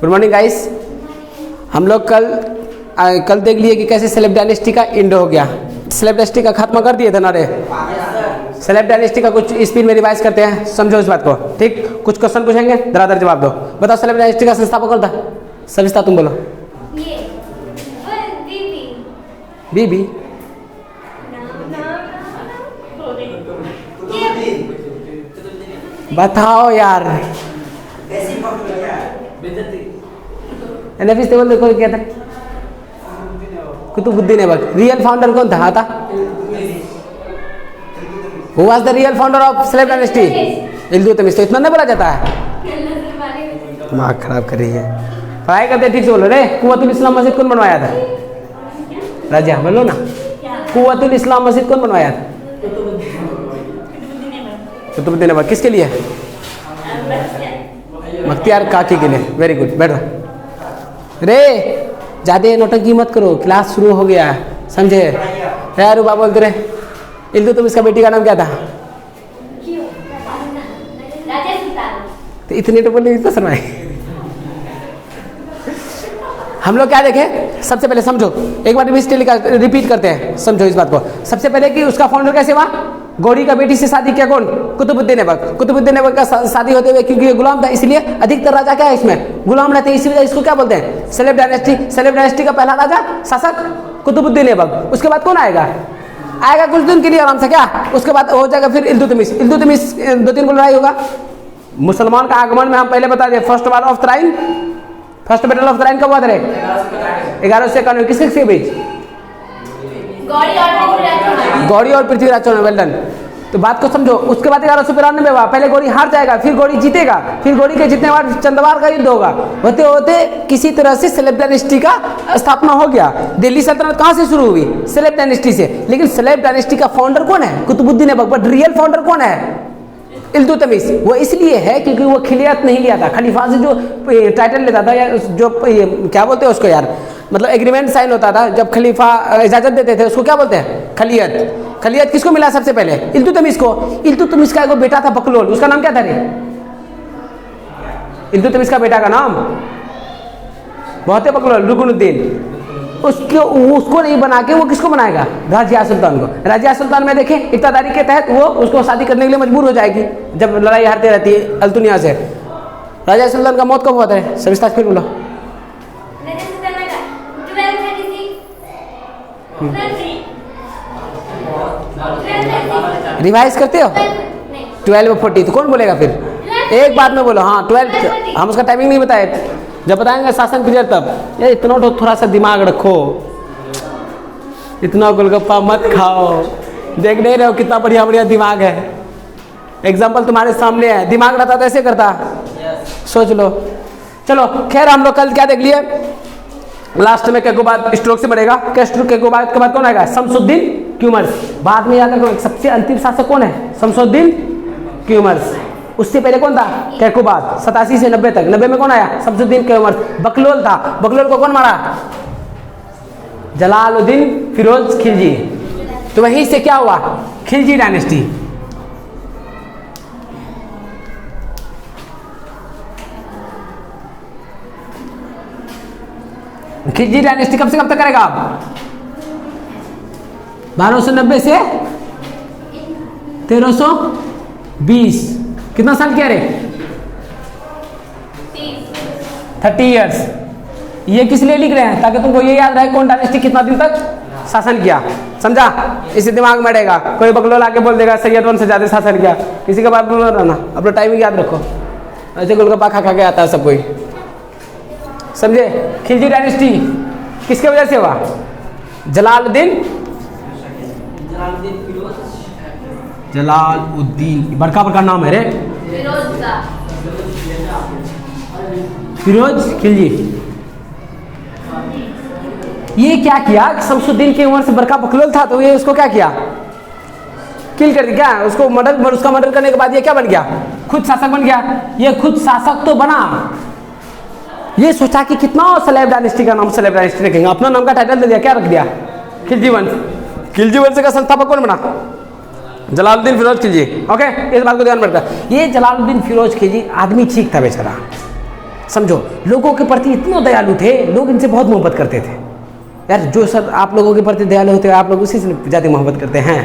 Good morning guys. हम लोग कल देख लिए कि कैसे सेलेब डायनेस्टी का एंड हो गया। सेलेब डायनेस्टी का खात्मा कर दिए थे ना रे। सेलेब डायनेस्टी का कुछ स्पीड में रिवाइज करते हैं, समझो इस बात को। ठीक, कुछ क्वेश्चन पूछेंगे, धड़ाधड़ जवाब दो। बताओ सेलेब डायनेस्टी का संस्थापक कौन था? सविस्ता तुम बोलो। बीबी बताओ यार। नफीस टेबल देखो क्या था? कुतुबुद्दीन ऐबक। रियल फाउंडर कौन था? आता Who was the real founder of Celeb Dynasty? Iltutmish. तो इतना नहीं बोला जाता है? दिमाग खराब कर रही है। पढ़ाई करते ठीक से बोलो रे। कुव्वतुल इस्लाम मस्जिद कौन बनवाया था? राजा बोलो ना। कुव्वतुल इस्लाम मस्जिद कौन बनवाया था? कुतुबुद्दीन ऐबक। किसके लिए? बख्तियार काकी के लिए। वेरी गुड, बैठ रे। ज्यादा नौटंकी मत करो, क्लास शुरू हो गया, समझे? यार रुबा बोलते रहे। इल्तुतमिश का बेटी का नाम क्या था? तो इतने तो बोलने इतना शर्माए। हम लोग क्या देखें? सबसे पहले समझो, एक बार रिपीट करते हैं, समझो इस बात को। सबसे पहले कि उसका फाउंडर कैसे हुआ? गौरी का बेटी से शादी किया कौन? कुतुबुद्दीन ऐबक। कुतुबुद्दीन ऐबक का शादी होते हुए, क्योंकि ये गुलाम था इसलिए अधिकतर राजा क्या है इसमें? गुलाम रहते हैं, इसीलिए इसको क्या बोलते हैं? Celeb dynasty. सेलेब डायनेस्टी का पहला राजा शासक कुतुबुद्दीन ऐबक। उसके बाद कौन आएगा? आएगा कुछ दिन के लिए आराम से, क्या उसके बाद हो जाएगा फिर इल्तुतमिश। इल्तुतमिश 2-3 को लड़ाई होगा। मुसलमान का आगमन में हम पहले बता दें, फर्स्ट बैटल ऑफ तराइन कब हुआ था? 1191। किसके बीच? गौरी और पृथ्वीराज चौहान। Well done. तो बात को समझो। उसके बाद 1192 हुआ। पहले गौरी हार जाएगा, फिर गौरी जीतेगा, फिर गौरी के जीतने बाद चंदवार का युद्ध होगा। होते होते किसी तरह से सेलेब डायनेस्टी का स्थापना हो गया। दिल्ली सल्तनत कहाँ से शुरू हुई? सेलेब डायनेस्टी से। लेकिन सेलेब डायनेस्टी का फाउंडर कौन है? Qutubuddin Aibak. But real founder कौन है? इल्तुतमिश। वो इसलिए है क्योंकि वो खिलियत नहीं लिया था। खलीफा से जो टाइटल लेता था, या जो क्या बोलते हैं उसको यार, मतलब एग्रीमेंट साइन होता था जब खलीफा इजाजत देते थे, उसको क्या बोलते हैं? खलियत। खलियत किसको मिला सबसे पहले? इल्तुतमिश को। इल्तुतमिश का एक बेटा था बकलोल, उसका नाम क्या था रे? इल्तुतमिश का बेटा का नाम बहुत है बकलोल, रुकनुद्दीन। उसको नहीं बना के वो किसको बनाएगा? राजिया सुल्तान को। राजिया सुल्तान में देखें, इक्तादारी के तहत वो उसको शादी करने के लिए मजबूर हो जाएगी जब लड़ाई हारती रहती है अल्तुनिया से। राजिया सुल्तान का मौत कब हुआ था? सविस्ता फिर बोलो। रिवाइज करते हो? 1240। तो कौन बोलेगा फिर? एक बात में बोलो। हाँ 12। हम उसका टाइमिंग नहीं बताए, जब बताएंगे शासन पीरियड तब। ये इतना तो थोड़ा सा दिमाग रखो, इतना गोलगप्पा मत खाओ। देख नहीं रहे हो कितना बढ़िया बढ़िया दिमाग है? एग्जाम्पल तुम्हारे सामने है। दिमाग रहता तो ऐसे करता? सोच लो। चलो खैर, हम लोग कल क्या देख लिए? लास्ट में कैकोबाद स्ट्रोक से बढ़ेगा। कैकोबाद के बाद कौन आएगा? शमसुद्दीन क्यूमर्स। बाद में याद रखो, सबसे अंतिम शासक कौन है? शमसुद्दीन क्यूमर्स। उससे पहले कौन था? कैकोबाद। 87 से 90 तक। 90 में कौन आया? शमसुद्दीन क्यूमर्स। बकलोल था। बकलोल को कौन मारा? जलालुद्दीन फिरोज खिलजी। तो वहीं से क्या हुआ? खिलजी डायनेस्टी। खिलजी डायनेस्टी कब से कब तक करेगा आप? 1290 से 1320। कितना साल किया रे? 30 ईयर्स। ये किस लिए लिख रहे हैं? ताकि तुमको ये याद रहे कौन डायनेस्टी कितना दिन तक शासन किया। समझा? इसी दिमाग में रहेगा। कोई बकलोल आके बोल देगा सैयद वंश से ज्यादा शासन किया, किसी के बाद बोल रहना। अपना टाइमिंग याद रखो। ऐसे गोलगप्पा खा खा के आता है सब कोई, समझे? खिलजी डायनेस्टी किसके वजह से हुआ? जलालुद्दीन बड़का बड़का नाम है रे। फिरोज खिलजी। ये क्या किया? शमसुद्दीन के उम्र से बड़का बकलोल था, तो ये उसको क्या किया? किल कर दिया। उसको उसका मर्डर करने के बाद ये क्या बन गया? खुद शासक बन गया। ये खुद शासक तो बना, ये सोचा कि कितना सेलेब डायनेस्टी का नाम सेलेब डायनेस्टी रखेंगे, अपना नाम का टाइटल दे दिया। क्या रख दिया? खिलजी वंश। खिलजी वंश का संस्थापक कौन बना? जलालुद्दीन फिरोज खिलजी। ओके, इस बात को ध्यान में रखना। ये जलालुद्दीन फिरोज खिलजी आदमी ठीक था बेचारा, समझो, लोगों के प्रति इतना दयालु थे, लोग इनसे बहुत मोहब्बत करते थे। यार जो सर आप लोगों के प्रति दयालु होते हैं, आप लोग उसी से ज़्यादा मोहब्बत करते हैं,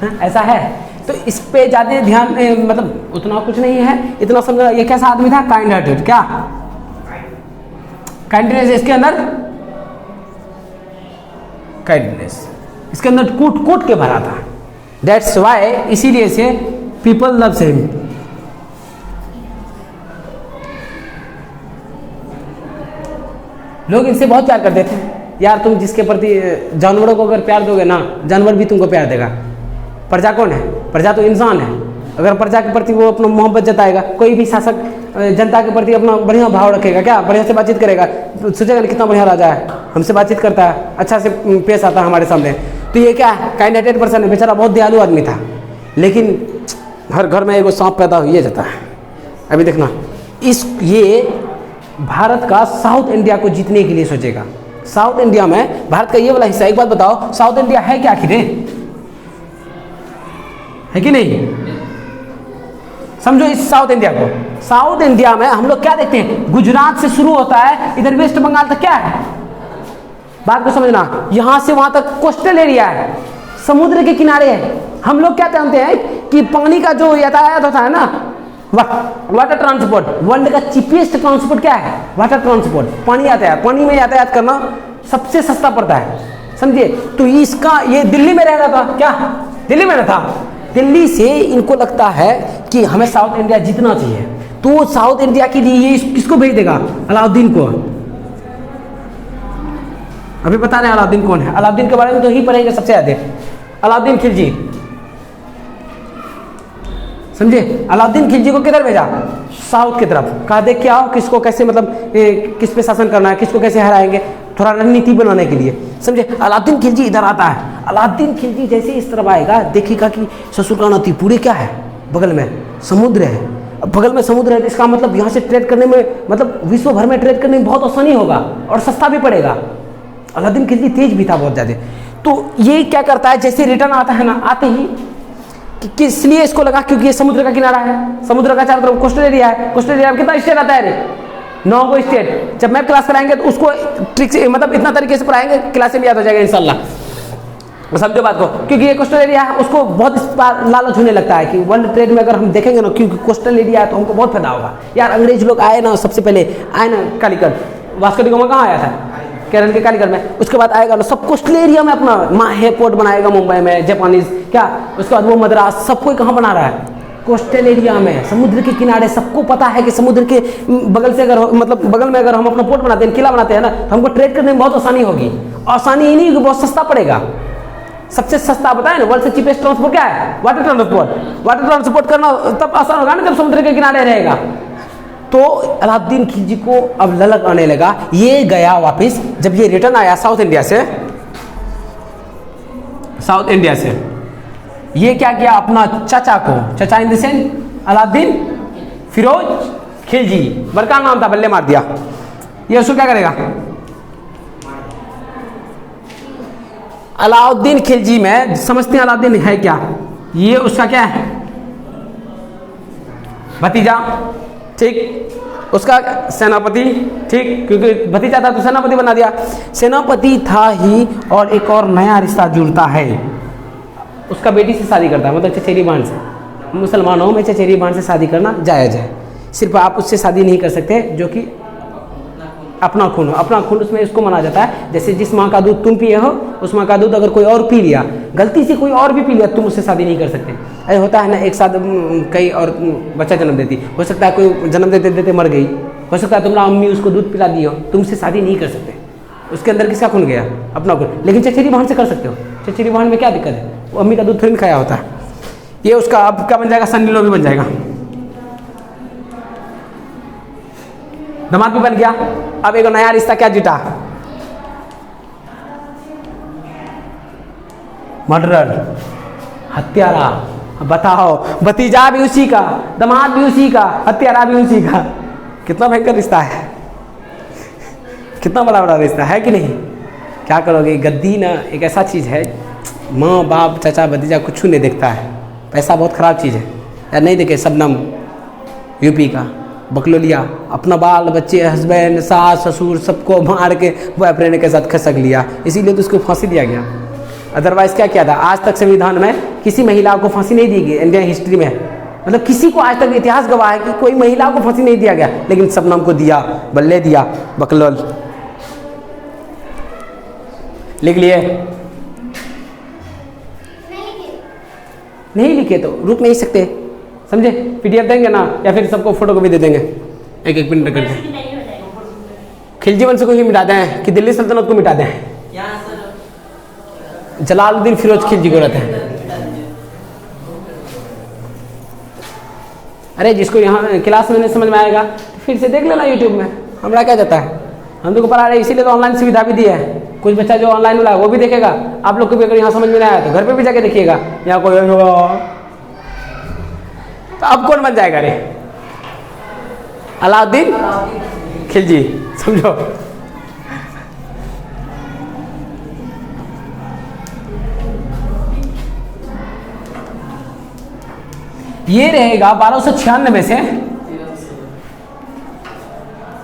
हाँ? ऐसा है। तो इस पे ज़्यादा ध्यान मतलब उतना कुछ नहीं है, इतना समझो। ये कैसा आदमी था? Kind hearted. क्या काइंडनेस इसके अंदर? काइंडनेस इसके अंदर कूट कूट के भरा था। दैट्स वाई, इसीलिए से पीपल लव्स हिम। लोग इनसे बहुत प्यार करते थे। यार तुम जिसके प्रति, जानवरों को अगर प्यार दोगे ना, जानवर भी तुमको प्यार देगा। प्रजा कौन है? प्रजा तो इंसान है। अगर प्रजा के प्रति वो अपना मोहब्बत जताएगा, कोई भी शासक जनता के प्रति अपना बढ़िया भाव रखेगा, क्या बढ़िया से बातचीत करेगा, तो सोचेगा कितना बढ़िया राजा है, हमसे बातचीत करता है, अच्छा से पेश आता है हमारे सामने। तो ये क्या है? काइंड हार्टेड पर्सन है, बेचारा बहुत दयालु आदमी था। लेकिन हर घर में एगो सांप पैदा हुई जाता है। अभी देखना, ये भारत का साउथ इंडिया को जीतने के लिए सोचेगा। साउथ इंडिया में भारत का ये वाला हिस्सा, एक बात बताओ, साउथ इंडिया है क्या आखिर? है कि नहीं? समझो इस साउथ इंडिया को। साउथ इंडिया में हम लोग क्या देखते हैं? गुजरात से शुरू होता है, इधर वेस्ट बंगाल तक क्या है? बात को समझना, यहां से वहां तक कोस्टल एरिया है, समुद्र के किनारे है। हम लोग क्या जानते हैं कि पानी का जो यातायात होता है ना, वाटर ट्रांसपोर्ट, वर्ल्ड का चीपेस्ट ट्रांसपोर्ट क्या है? वाटर ट्रांसपोर्ट, पानी यातायात। पानी में यातायात करना सबसे सस्ता पड़ता है, समझिए। तो इसका ये दिल्ली में रह रहा था, क्या दिल्ली में रहता? दिल्ली से इनको लगता है कि हमें साउथ इंडिया जीतना चाहिए, तो साउथ इंडिया के लिए ये किसको भेज देगा? अलाउद्दीन को। अभी बता रहे हैं अलाउद्दीन कौन है। अलाउद्दीन के बारे में तो ही पढ़ेंगे सबसे ज्यादा। अलाउद्दीन खिलजी, समझे? अलाउद्दीन खिलजी को किधर भेजा? साउथ की तरफ। कहा देख के आओ किसको कैसे, मतलब किस पे शासन करना है, किसको कैसे हराएंगे, थोड़ा रणनीति बनाने के लिए, समझे? अलाउद्दीन खिलजी इधर आता है। अलाउद्दीन खिलजी जैसे इस तरफ आएगा, देखिएगा कि ससुर का नदी पूरे क्या है, बगल में समुद्र है। अब बगल में समुद्र है, इसका मतलब यहाँ से ट्रेड करने में, मतलब विश्व भर में ट्रेड करने में बहुत आसानी होगा और सस्ता भी पड़ेगा। अलाउद्दीन खिलजी तेज भी था बहुत ज़्यादा। तो ये क्या करता है, जैसे रिटर्न आता है ना, आते ही किस लिए इसको लगा? क्योंकि ये समुद्र का किनारा है, समुद्र का चारों तरफ कोस्टल एरिया है। कोस्टल एरिया में कितना स्टेट आता है रे? 9 को स्टेट। जब मैप क्लास कराएंगे तो उसको ट्रिक से, मतलब इतना तरीके से पढ़ाएंगे, क्लास में याद हो जाएगा इंशाल्लाह। समझो बात को, क्योंकि ये कोस्टल एरिया है, उसको बहुत इस बार लालच होने लगता है कि वर्ल्ड ट्रेड में अगर हम देखेंगे ना, क्योंकि कोस्टल एरिया है तो हमको बहुत फायदा होगा। यार अंग्रेज लोग आए ना, सबसे पहले आए ना कालीकट, वास्को डी गामा कहाँ आया था? केरल के कालीकट में। उसके बाद आएगा ना, सब कोस्टल एरिया में अपना एयरपोर्ट बनाएगा मुंबई में, जापानीज क्या, उसके बाद वो मद्रास, सब कोई कहाँ बना रहा है? कोस्टल एरिया में, समुद्र के किनारे। सबको पता है कि समुद्र के बगल से अगर, मतलब बगल में अगर हम अपना पोर्ट बनाते हैं, किला बनाते हैं ना, तो हमको ट्रेड करने में बहुत आसानी होगी। आसानी ही नहीं, बहुत सस्ता पड़ेगा। सबसे सस्ता बताए ना, वर्ल्ड से चीपेस्ट ट्रांसपोर्ट क्या है? Water transport. वाटर ट्रांसपोर्ट करना तब आसान होगा ना जब समुद्र के किनारे रहेगा। तो अलाउद्दीन खिलजी को अब ललक आने लगा। ये गया वापस, जब ये रिटर्न आया साउथ इंडिया से, ये क्या किया? अपना चाचा को, चाचा in the sense Alauddin Firoz Khilji, बड़का नाम था, बल्ले मार दिया। ये उसको क्या करेगा? अलाउद्दीन खिलजी में समझते हैं अलाउद्दीन है क्या? ये उसका क्या है? भतीजा, ठीक। उसका सेनापति, ठीक, क्योंकि भतीजा था तो सेनापति बना दिया। सेनापति था ही, और एक और नया रिश्ता जुड़ता है, उसका बेटी से शादी करता है, मतलब चचेरी बहन से। मुसलमानों में चचेरी बहन से शादी करना जायज़ है, सिर्फ आप उससे शादी नहीं कर सकते जो कि अपना खून हो। अपना खून उसमें इसको माना जाता है, जैसे जिस माँ का दूध तुम पिए हो, उस माँ का दूध अगर कोई और पी लिया, गलती से कोई और भी पी लिया, तुम उससे शादी नहीं कर सकते। ऐसा होता है ना, एक साथ कई और बच्चा जन्म देती, हो सकता है कोई जन्म देते देते मर गई, हो सकता है तुम्हारा अम्मी उसको दूध पिला दी हो, तुमसे शादी नहीं कर सकते। उसके अंदर किसका खून गया? अपना खून। लेकिन चचेरी बहन से कर सकते हो। चचेरी बहन में क्या दिक्कत है? वो अम्मी का दूध थोड़ी खाया होता है। ये उसका अब क्या बन जाएगा? सन्नी लो भी बन जाएगा, दामाद भी बन गया। अब एक नया रिश्ता क्या जुटा? मर्डरर, हत्यारा। बताओ, भतीजा भी उसी का, दामाद भी उसी का, हत्यारा भी उसी का। कितना भयंकर रिश्ता है, कितना बड़ा बड़ा रिश्ता है कि नहीं? क्या करोगे? गद्दी ना एक ऐसा चीज़ है, माँ बाप चाचा भतीजा कुछ नहीं देखता है। पैसा बहुत ख़राब चीज़ है यार। नहीं देखे शबनम यूपी का, बकलोलिया, अपना बाल बच्चे, हस्बैंड, सास ससुर सबको मार के बॉयफ्रेंड के साथ खसक लिया, इसीलिए तो उसको फांसी दिया गया। अदरवाइज क्या किया था? आज तक संविधान में किसी महिला को फांसी नहीं दी गई इंडियन हिस्ट्री में, मतलब किसी को आज तक इतिहास गवाह है कि कोई महिला को फांसी नहीं दिया गया, लेकिन शबनम को दिया, बल्ले दिया, बकलोल। लिख लिए? नहीं लिखे तो रुक नहीं सकते, समझे? पीडीएफ देंगे ना, या फिर सबको फोटो कॉपी दे देंगे एक एक मिनट करके। खिलजी वंश को ही मिटा दें कि दिल्ली सल्तनत को मिटा दें? जलालुद्दीन फिरोज खिलजी को रहते हैं। अरे जिसको यहाँ क्लास में नहीं समझ में आएगा तो फिर से देख लेना यूट्यूब में, हमारा क्या जाता है, हम तो पढ़ा रहे, इसीलिए तो ऑनलाइन सुविधा भी दी है। कुछ बच्चा जो ऑनलाइन वाला है वो भी देखेगा, आप लोग को भी अगर यहाँ समझ में नहीं आया तो घर पे भी जाके देखिएगा। यहाँ कोई तो अब कौन बन जाएगा? रे अलाउद्दीन खिलजी, समझो। ये रहेगा 1296 से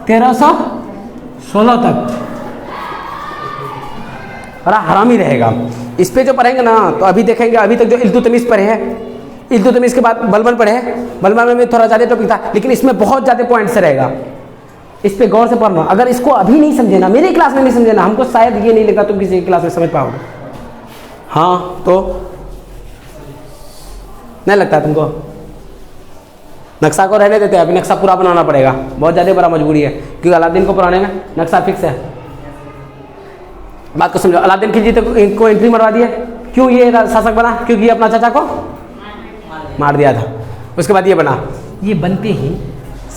1316 तक, बड़ा हरामी रहेगा। इस पे जो पढ़ेंगे ना तो अभी देखेंगे, अभी तक जो इल्तुतमिश पढ़े हैं, इल्तुतमिश के बाद बलबन पढ़े हैं, बलबन में थोड़ा ज़्यादा टॉपिक था, लेकिन इसमें बहुत ज़्यादा पॉइंट्स रहेगा, इस पे गौर से पढ़ना। अगर इसको अभी नहीं समझे ना, मेरी क्लास में नहीं समझे ना, हमको शायद ये नहीं लगता तुम किसी क्लास में समझ पाओगे। हाँ तो नहीं लगता तुमको? नक्शा को रहने देते हैं, अभी नक्शा पूरा बनाना पड़ेगा, बहुत ज़्यादा बड़ा मजबूरी है, क्योंकि अलादीन को पुराने में नक्शा फिक्स है। बात को समझो, अलादीन खिलजी को एंट्री मरवा दिया, क्यों ये शासक बना? क्योंकि ये अपना चाचा को मार दिया था। उसके बाद ये बना, ये बनते ही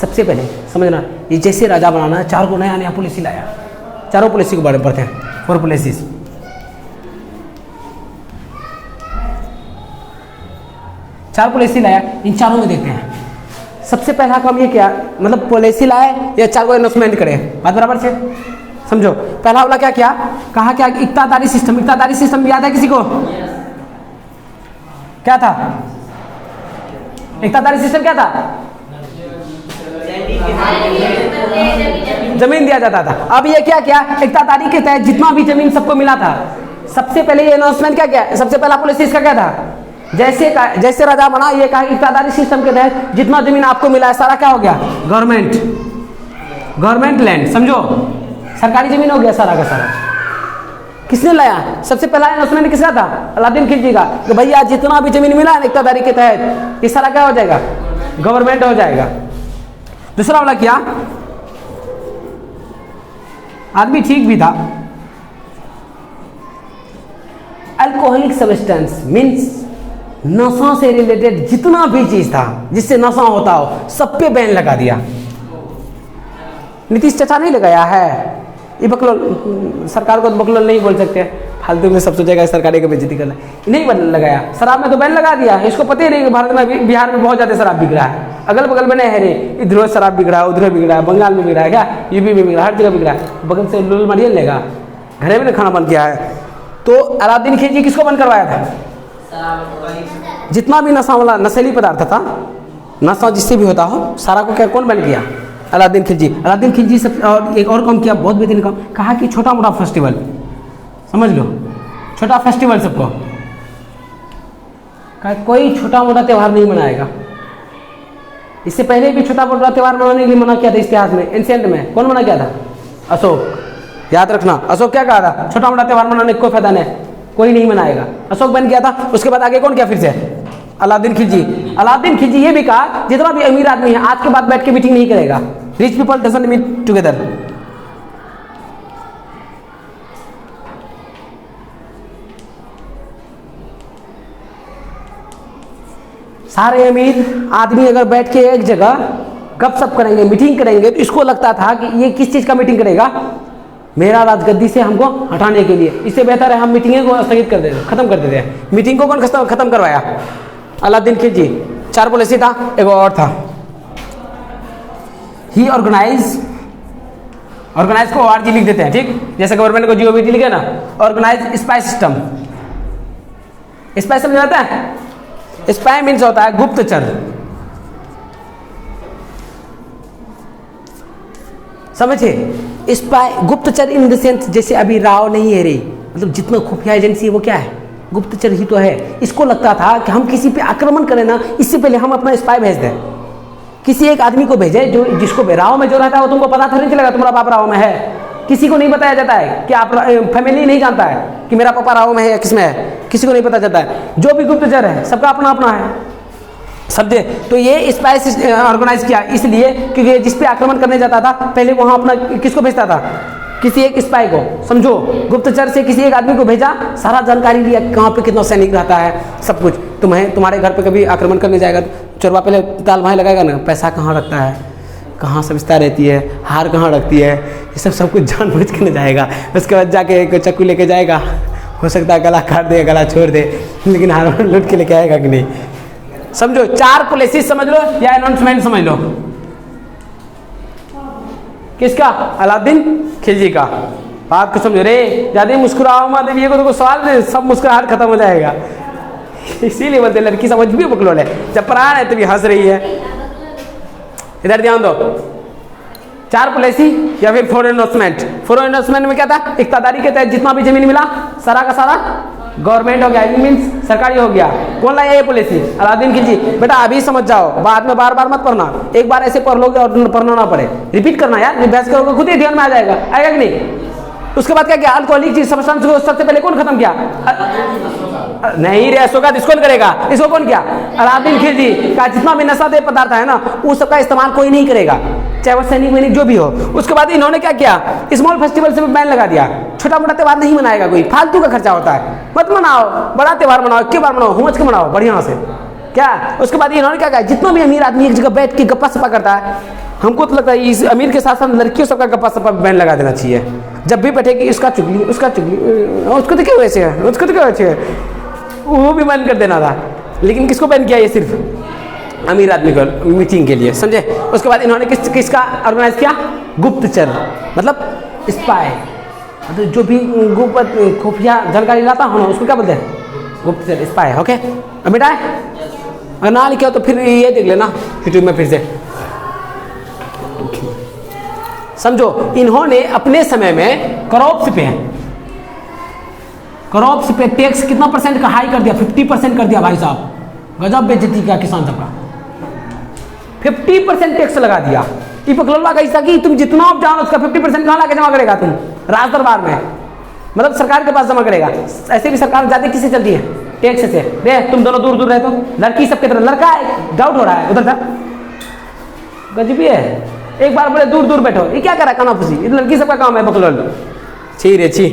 सबसे पहले समझना, ये जैसे राजा बनाना है, 4 को नया नया पॉलिसी लाया, चारों पॉलिसी को बारे में पढ़ते हैं, 4 पॉलिसीज। चार पॉलिसी लाया, इन चारों में देखते हैं। सबसे पहला काम ये क्या, मतलब पॉलिसी लाए या 4 को अनाउंसमेंट करे, बात बराबर से समझो। पहला वाला क्या किया, कहा क्या, इक्तादारी सिस्टम। इक्तादारी सिस्टम याद है किसी को? क्या था इक्तादारी सिस्टम? क्या था? जमीन दिया जाता था। अब ये क्या किया, इक्तादारी के तहत जितना भी जमीन सबको मिला था, सबसे पहले ये अनाउंसमेंट क्या किया, सबसे पहला पॉलिसी इसका क्या था, जैसे राजा बना, ये कहा इक्तादारी सिस्टम के तहत जितना जमीन आपको मिला है सारा क्या हो गया, गवर्नमेंट लैंड, समझो, सरकारी जमीन हो गया सारा का सारा। किसने लाया? सबसे पहला अनाउंसमेंट किसका था? अलादीन खिलजी का, कि भैया जितना भी जमीन मिला है इक्तादारी के तहत, ये सारा क्या हो जाएगा, गवर्नमेंट हो जाएगा। दूसरा वाला क्या, आदमी ठीक भी था, अल्कोहलिक सब्सटेंस मीन्स नशा से रिलेटेड जितना भी चीज था जिससे नशा होता हो सब पे बैन लगा दिया। नीतीश चाचा नहीं लगाया है, ये बकलोल, सरकार को तो बकलोल नहीं बोल सकते, फालतू में सब सोचेगा सरकारी की बेइज्जती करना, नहीं लगाया। शराब में तो बैन लगा दिया, इसको पता ही नहीं कि भारत में, बिहार में बहुत ज़्यादा शराब बिक रहा है, अगल बगल में नहीं है रे, इधर शराब बिक रहा है, उधर बिक रहा है, बंगाल में बिक रहा है, क्या यूपी में बिक रहा है, हर जगह बिक रहा है, बगल से लूल मारिए लेगा, घरे में खाना बंद किया है। तो अलाउद्दीन खिलजी किसको बंद करवाया था? जितना भी नशा वाला नशीली पदार्थ था, नशा जिससे भी होता हो, सारा को क्या कौन बंद किया? अलाउद्दीन खिलजी। अलाउद्दीन खिलजी सब, और एक और काम किया, बहुत बेहतरीन काम, कहा कि छोटा मोटा फेस्टिवल, समझ लो, छोटा फेस्टिवल सबको, कहा कोई छोटा मोटा त्यौहार नहीं मनाएगा। इससे पहले भी छोटा मोटा त्यौहार मनाने के लिए मना किया था इतिहास में, एंशिएंट में कौन मना किया था? अशोक, याद रखना। अशोक क्या कहा था, छोटा मोटा त्यौहार मनाने का कोई फायदा नहीं, कोई नहीं मनाएगा, अशोक बन गया था। उसके बाद आगे कौन किया फिर से? अलाउद्दीन खिलजी। अलाउद्दीन खिलजी ये भी कहा जितना भी अमीर आदमी है आज के बाद बैठ के मीटिंग नहीं करेगा, rich people doesn't meet together. सारे अमीर आदमी अगर बैठ के एक जगह गपशप करेंगे, मीटिंग करेंगे, तो इसको लगता था कि ये किस चीज का मीटिंग करेगा, मेरा राजगद्दी से हमको हटाने के लिए। इससे बेहतर है हम मीटिंगें को स्थगित कर देते, खत्म कर देते हैं। मीटिंग को कौन खत्म करवाया? अलाउद्दीन खिलजी। 4 पॉलिसी था, एक और था, ही ऑर्गेनाइज को ORG लिख देते हैं, ठीक, जैसे गवर्नमेंट को GOVT लिखे ना, ऑर्गेनाइज स्पाई सिस्टम। स्पाई समझ आता है? स्पाई मीन्स होता है गुप्तचर, समझे। स्पाई गुप्तचर इन द सेंस जैसे अभी राव नहीं है रे, मतलब जितना खुफिया एजेंसी है वो क्या है, गुप्तचर ही तो है। इसको लगता था कि हम किसी पे आक्रमण करें ना, इससे पहले हम अपना स्पाई भेज दें, किसी एक आदमी को भेजे जो जिसको राव में जो रहता है वो तुमको पता थोड़ी चलेगा तुम्हारा बाप राव में है, किसी को नहीं बताया जाता है कि आप फैमिली नहीं जानता है कि मेरा पापा राव में है या किस में है, किसी को नहीं पता जाता है। जो भी गुप्तचर है सबका अपना अपना है, समझे। तो ये स्पाई ऑर्गेनाइज किया इसलिए क्योंकि जिस पे आक्रमण करने जाता था पहले वहाँ अपना किसको भेजता था, किसी एक स्पाई को, समझो गुप्तचर से किसी एक आदमी को भेजा, सारा जानकारी लिया कहाँ पे कितना सैनिक रहता है, सब कुछ। तुम्हारे घर पे कभी आक्रमण करने जाएगा तो चोरवा पहले ताल वहाँ लगाएगा ना, पैसा कहाँ रखता है, कहाँ सविस्ता रहती है, हार कहाँ रखती है, ये सब कुछ जानबूझ के न जाएगा। उसके बाद जाके एक चक्कू लेके जाएगा, हो सकता है गला काट दे, गला छोड़ दे, लेकिन हार लूट के लेके आएगा कि नहीं। समझो 4 पॉलिसी समझ लो या अनाउंसमेंट समझ लो। किसका? अलाउद्दीन खिलजी का। बात को समझो रे, ज्यादा मुस्कुराओ मत, ये को सवाल दे सब मुस्कुराहट खत्म हो जाएगा। इसीलिए बोलते लड़की समझ भी पकड़ो ले, जब पढ़ा रहे तभी हंस रही है। इधर ध्यान दो, 4 पॉलिसी या फिर फॉरेन इन्वेस्टमेंट। फॉरेन इन्वेस्टमेंट में क्या था, इक्तादारी के तहत जितना भी जमीन मिला सारा का सारा गवर्नमेंट हो गया, मीन्स सरकारी हो गया। कौन लाया ये पॉलिसी? अलाउद्दीन खिलजी। बेटा अभी समझ जाओ, बाद में बार बार मत पढ़ना, एक बार ऐसे पढ़ लोगे और पढ़ना ना पड़े, रिपीट करना यार, अभ्यास करोगे खुद ही ध्यान में आ जाएगा, आएगा कि नहीं। उसके बाद क्या किया, अल्कोहलिक चीज सब्सटेंस को सबसे पहले कौन खत्म किया? नहीं रे अशोका, इसको कौन करेगा, इसको कौन किया? अलाउद्दीन खिलजी का। जितना भी नशादेह पदार्थ है ना उस सबका इस्तेमाल कोई नहीं करेगा, चाहे वो सैनिक वैनिक जो भी हो। उसके बाद इन्होंने क्या किया, स्मॉल फेस्टिवल से भी बैन लगा दिया, छोटा मोटा त्यौहार नहीं मनाएगा कोई, फालतू का खर्चा होता है, मत मनाओ, बड़ा त्यौहार मनाओ, क्यों बार मनाओ, हुमच के मनाओ बढ़िया से क्या। उसके बाद इन्होंने क्या कहा, जितना भी अमीर आदमी एक जगह बैठ के गप्पा सप्पा करता है, हमको तो लगता है इस अमीर के साथ साथ लड़कियों सबका गप्पा सप्पा बैन लगा देना चाहिए। जब भी बैठेगी उसका चुगली, उसका चुगली, उसको तो क्यों वैसे है, उसको तो क्यों वैसे है, वो भी बैन कर देना था। लेकिन किसको बैन किया, ये सिर्फ अमीर आदमी को मीटिंग के लिए, समझे। उसके बाद इन्होंने किसका ऑर्गेनाइज किया, गुप्तचर, मतलब स्पाई, मतलब जो भी गुप्त खुफिया जानकारी लाता हो ना उसको क्या बोलते हैं, गुप्तचर, स्पाई। ओके अब बेटा अगर ना लिखे हो तो फिर ये देख लेना यूट्यूब में फिर से, समझो। इन्होंने अपने समय में क्रॉप्स पे टैक्स कितना परसेंट का हाई कर दिया, 50% कर दिया भाई साहब, गजब बेइज्जती किया किसान सबका, 50% टैक्स लगा दिया। ये पकड़वा कैसा कि तुम जितना आप जानो उसका 50% कहाँ लाके जमा करेगा, तुम राज दरबार में, मतलब सरकार के पास जमा करेगा। ऐसे भी सरकार जाती किससे चलती है, टैक्स से। रे तुम दोनों दूर दूर रहते हो, लड़की सबके तरह, लड़का है डाउट हो रहा है उधर था, गजबी है। एक बार बोले दूर दूर बैठो, ये क्या करा काना फूसी, लड़की सबका काम है बकलोल, छी रे छी।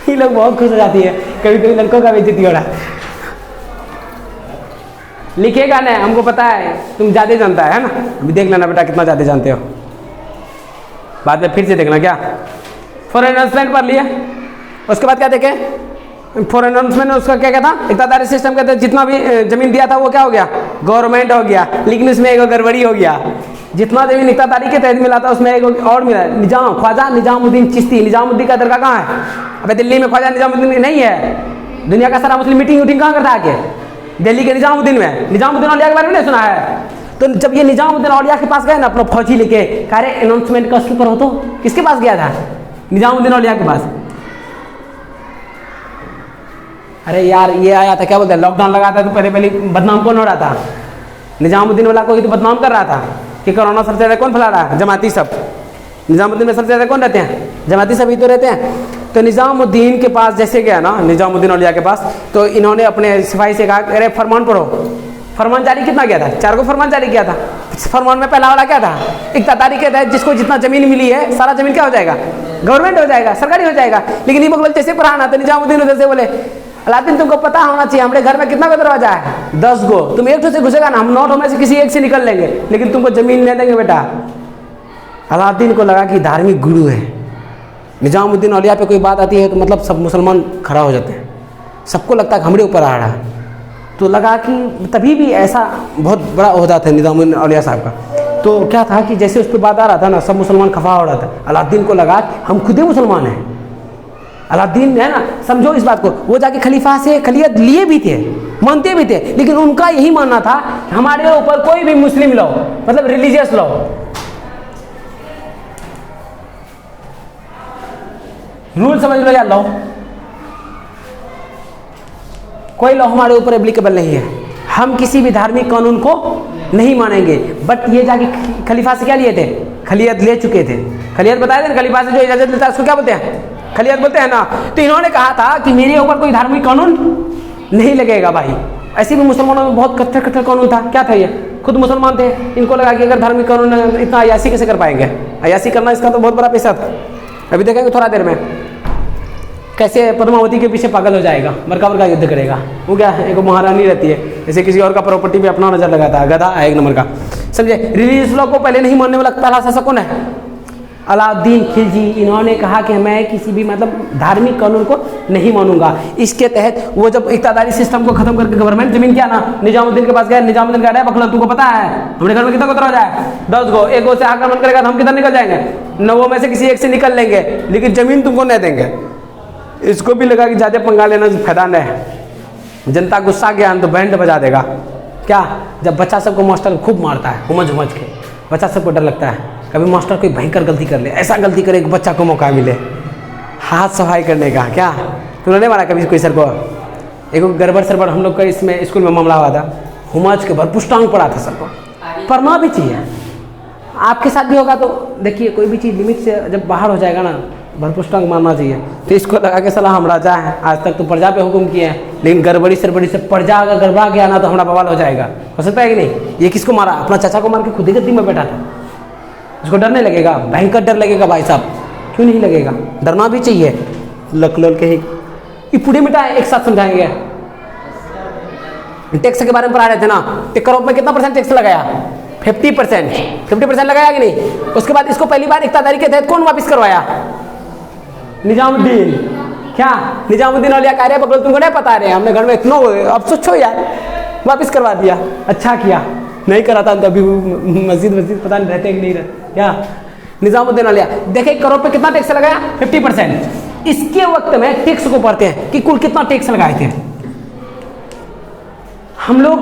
ये लोग बहुत खुश हो जाती है, कभी कभी लड़कों का बेइज्जती हो रहा है। लिखेगा ना, हमको पता है तुम ज्यादा जानता है ना, अभी देख लेना बेटा कितना ज्यादा जानते हो, बाद में फिर से देखना। क्या फॉरेन इन्वेस्टमेंट पढ़ लिया, उसके बाद क्या देखे, फॉरेन इन्वेस्टमेंट उसका क्या था, इक्तादारी सिस्टम कहते हैं, जितना भी जमीन दिया था वो क्या हो गया, गवर्नमेंट हो गया। लेकिन उसमें एक गड़बड़ी हो गया, जितना जमीन इक्तादारी के तहत मिला था उसमें एक और मिला, निजाम ख्वाजा निजामुद्दीन चिश्ती। निजामुद्दीन का दरगाह कहाँ है, अबे दिल्ली में ख्वाजा निजामुद्दीन नहीं है, दुनिया का सारा मुस्लिम मीटिंग वीटिंग कहाँ करता है आके, दिल्ली के निजामुद्दीन में। निजामुद्दीन औलिया के बारे में नहीं सुना है, तो जब ये निजामुद्दीन औलिया के पास गए ना अपना फौजी लेके, कह रहे अनाउंसमेंट का उसके ऊपर हो, तो किसके पास गया था, निजामुद्दीन औलिया के पास। अरे यार ये आया था, क्या बोलते हैं, लॉकडाउन लगा था तो पहले बदनाम कौन हो रहा था, निजामुद्दीन वाला को ही तो बदनाम कर रहा था कि कोरोना सबसे ज़्यादा कौन फैला रहा है, जमाती सब। निजामुद्दीन में सबसे ज़्यादा कौन रहते हैं, जमाती सब ही तो रहते हैं। तो निजामुद्दीन के पास जैसे गया ना, निजामुद्दीन औलिया के पास, तो इन्होंने अपने सिपाही से कहा अरे फरमान पढ़ो। फरमान जारी कितना किया था, 4 को फरमान जारी किया था। फरमान में पहला वाला क्या था, इक्तादारी के तहत जिसको जितना जमीन मिली है सारा जमीन क्या हो जाएगा, गवर्नमेंट हो जाएगा, सरकारी हो जाएगा। लेकिन ये बोल जैसे पढ़ाना तो निजामुद्दीन उधर से बोले अलाउद्दीन तुमको पता होना चाहिए हमारे घर में कितना का दरवाजा है, 10 गो, तुम एक से घुसेगा ना, हम 9 में से किसी एक से निकल लेंगे, लेकिन तुमको जमीन ले देंगे बेटा। अलाउद्दीन को लगा कि धार्मिक गुरु है, निजामुद्दीन औलिया पे कोई बात आती है तो मतलब सब मुसलमान खड़ा हो जाते हैं, सबको लगता है हमारे ऊपर आ रहा है। तो लगा कि तभी भी ऐसा बहुत बड़ा ओहदा था निजामुद्दीन औलिया साहब का। तो क्या था कि जैसे उस पर बात आ रहा था ना, सब मुसलमान खफा हो रहा था। अलाउद्दीन को लगा कि हम खुद ही मुसलमान हैं, अलाउद्दीन है ना, समझो इस बात को, वो जाके खलीफा से खलीफत लिए भी थे, मानते भी थे, लेकिन उनका यही मानना था हमारे ऊपर कोई भी मुस्लिम लॉ, मतलब रिलीजियस लॉ, रूल समझ लो या लॉ, कोई लॉ हमारे ऊपर एप्लीकेबल नहीं है, हम किसी भी धार्मिक कानून को नहीं मानेंगे। बट ये जाके खलीफा से क्या लिए थे? खलीयत ले चुके थे। खलीयत बताया था, खलीफा से जो इजाजत लेता है उसको क्या बोलते हैं? खलीयत बोलते हैं ना। तो इन्होंने कहा था कि मेरे ऊपर कोई धार्मिक कानून नहीं लगेगा भाई। ऐसे भी मुसलमानों में बहुत कट्टर कट्टर कानून था। क्या था ये? खुद मुसलमान थे, इनको लगा कि अगर धार्मिक कानून इतना अयासी कैसे कर पाएंगे, अयासी करना इसका तो बहुत बड़ा पैसा था। अभी देखेंगे थोड़ा देर में कैसे पद्मावती के पीछे पागल हो जाएगा, बरका का युद्ध करेगा। वो क्या है, एक महारानी रहती है, जैसे किसी और का प्रॉपर्टी पे अपना नजर लगाता है, गधा है एक नंबर का, समझे। रिलीजियस लॉ को पहले नहीं मानने वाला पहला शासक कौन है? अलाउद्दीन खिलजी। इन्होंने कहा कि मैं किसी भी मतलब धार्मिक कानून को नहीं मानूंगा। इसके तहत वो जब इक्तादारी सिस्टम को खत्म करके गवर्नमेंट जमीन क्या ना निजामुद्दीन के पास गया, निजामुद्दीन कह रहा है बखला तुमको पता है हमारे घर में कितना कोतरा हो जाए, 10 गो, एक गो से आक्रमण करेगा तो हम कितना निकल जाएंगे, 9 में से किसी एक से निकल लेंगे, लेकिन जमीन तुमको नहीं देंगे। इसको भी लगा कि ज़्यादा पंगा लेना फायदा नहीं है। जनता गुस्सा गया तो बैंड बजा देगा। क्या? जब बच्चा सबको मास्टर खूब मारता है हुमज हुमज के, बच्चा सबको डर लगता है कभी मास्टर कोई भयंकर गलती कर ले, ऐसा गलती करे कि बच्चा को मौका मिले हाथ सफाई करने का। क्या तूने नहीं मारा कभी कोई सर को? एक गड़बड़ सरबड़ हम लोग का इसमें स्कूल में मामला हुआ था, हुमज के भरपूर टांग पड़ा था सर को। पढ़ना भी चाहिए, आपके साथ भी होगा तो देखिए कोई भी चीज़ लिमिट से जब बाहर हो जाएगा ना भरपूर टांग मारना चाहिए। तो इसको लगा के सलाह हम राजा है, आज तक तो प्रजा पे हुक्म किए हैं, लेकिन गड़बड़ी सरबड़ी से प्रजा अगर गड़बड़ा गया ना तो हमारा बवाल हो जाएगा। हो सकता है कि नहीं? ये किसको मारा? अपना चाचा को मार के खुद ही गद्दी में बैठा था। उसको डर नहीं लगेगा? भयंकर डर लगेगा भाई साहब, क्यों नहीं लगेगा? डरना भी चाहिए। लकलोल के ही ये पूरे मिटा एक साथ समझाएंगे। टैक्स के बारे में पढ़ा रहे थे ना, क्रॉप में कितना % टैक्स लगाया? 50% लगाया कि नहीं? उसके बाद इसको पहली बार इक्तादारी के तहत कौन वापस करवाया? निजामुद्दीन। क्या निजामुद्दीन औलिया कह रहे हैं बकलोल तुमको नहीं पता रहे, हमने घर में इतना अब सोचो यार, वापस करवा दिया। अच्छा किया, नहीं करा था तो अभी मस्जिद पता नहीं रहते कि नहीं रहते। क्या निजामुद्दीन औलिया देखे करोड़ पे कितना टैक्स लगाया? 50%। इसके वक्त में टैक्स को पढ़ते हैं कि कुल कितना टैक्स लगाए थे। हम लोग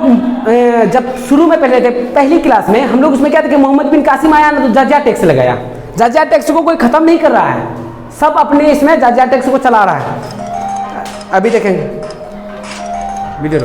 जब शुरू में पढ़े थे पहली क्लास में, हम लोग उसमें क्या था कि मोहम्मद बिन कासिम आया ना तो जजिया टैक्स लगाया। जजिया टैक्स को कोई खत्म नहीं कर रहा है, सब अपने इसमें जजिया टैक्स को चला रहा है। अभी देखेंगे वीडियो।